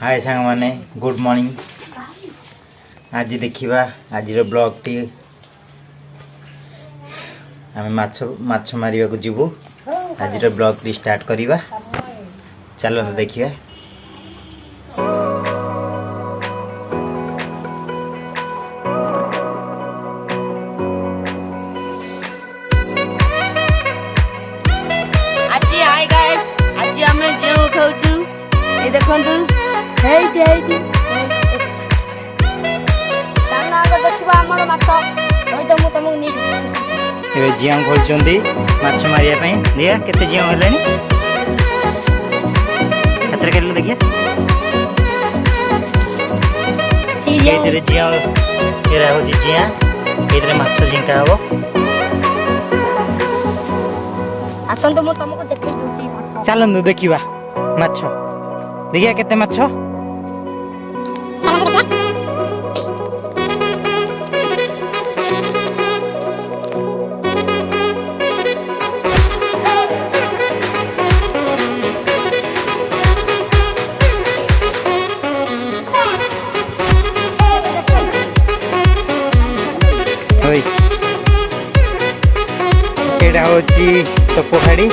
हाय सांग माने good morning. आज देखिबा आज ब्लॉग टी आम माछ मारिबा को जीवु। आज ब्लॉग टी स्टार्ट करिबा। चलो तो देखिबा। आज हाय गाइस आज हम जेउ खाउछु ए देखंतु हेइटी हेइटी ताना आगे देखिबा हमर माछ होय त मु तमु नि ए जियां खोलचंदी माछ मारिया पई दिया केते जियां हलेनी खतरे केले देखिया एतरे जियां एरा हो जियां एतरे माछ जिंका हबो। आसन तो मु तमको देखै दुती माछ चलन देखिबा माछ देखिया केते माछ ओय एडा होची तो पोखड़ी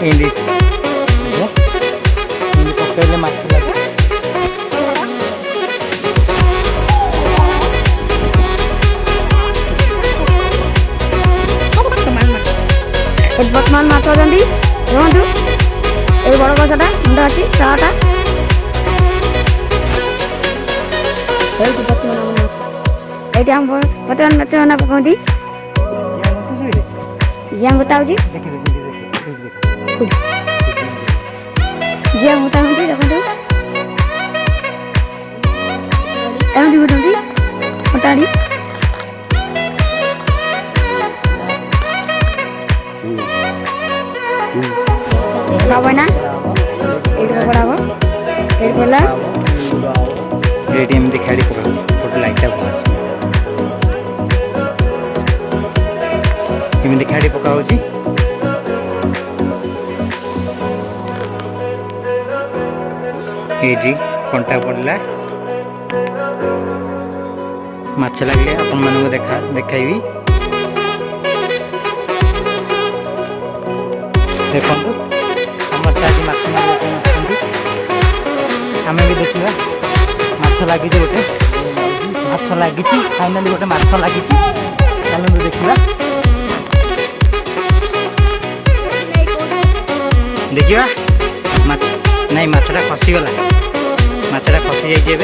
इंदी इंदी पकड़ले माछ लागे बर्तमान माछ जंदी रहंतु ए बड़ गछटा मुंडा अछि साटा हेइटी बर्तमान एटी हम बर्तमान माछ ना पकोंदी जियां बताउजी जियां बताउजी देखंतु एमडी बताउजी बताड़ी बाबना एडी बड़ाबो एडी बोला एटीएम दिखाड़ी पकड़ फोटो लाइटा पकड़ केमिति खाड़ी पकाउची एजी कंटा पड़ला माछ लागले अपन मानू देखाइबी देखंतु समस्त आज माछ मारले आम भी देखा माछ लगी गोटे माछ लगी फाइनाली गोटे माछ लगी चलो देखा देखिए माछ नहीं माछटा खसीगला माछटा खसी जाइए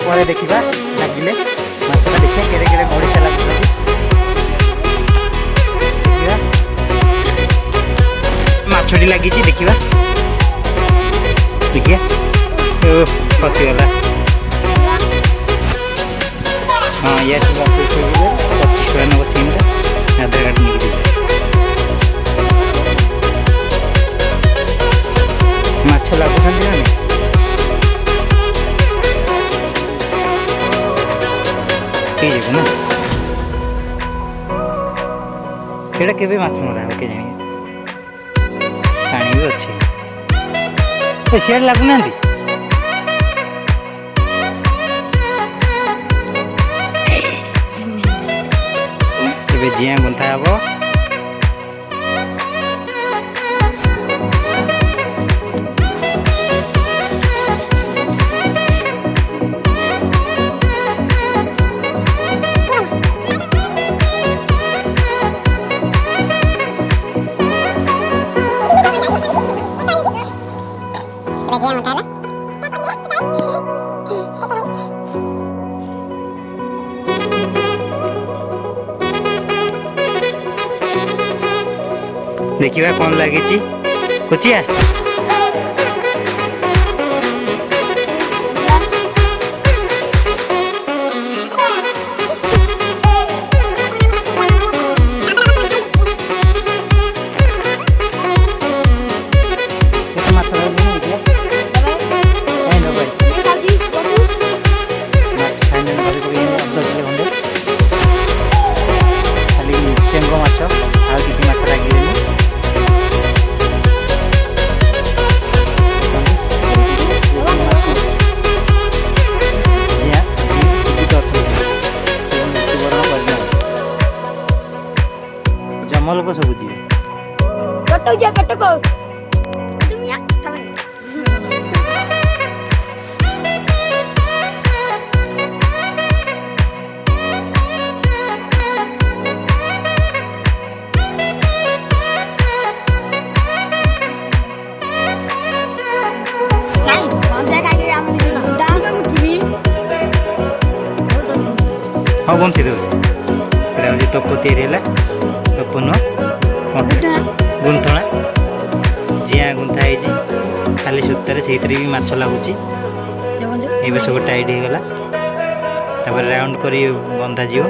पर देखा लगिले माछटा देखिए केड़े केड़े गड़िसा लगे माछटी लगी देखा देखिए खसीगला हाँ ये सब 25 टका नब सिम आधार कार्ड नहीं माछ लगुना ना सेटा केबे माछ मरा के जानी पानी भी अच्छे शेड लगुना जिया गुंथा हे देखिए कौन लगी कुचिया लोक सब जीवे कटक जा कटक दुनिया तमें नहीं कौन सा काहे आम लिखो ना दाम में जीवी हाँ बन थी तो टप तैयारी है टप नुह गुंथणा जिया गुंथा है खाली सूतार से भी माछ लगुच ये सब टाइट हो गला तापर राउंड कर बंधा जीव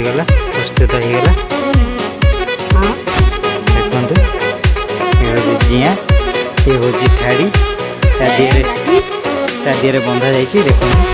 गला प्रस्तुत हो गला देखते ये जिया ये हूँ खाड़ी तादिए बंधा जा देखिए देखा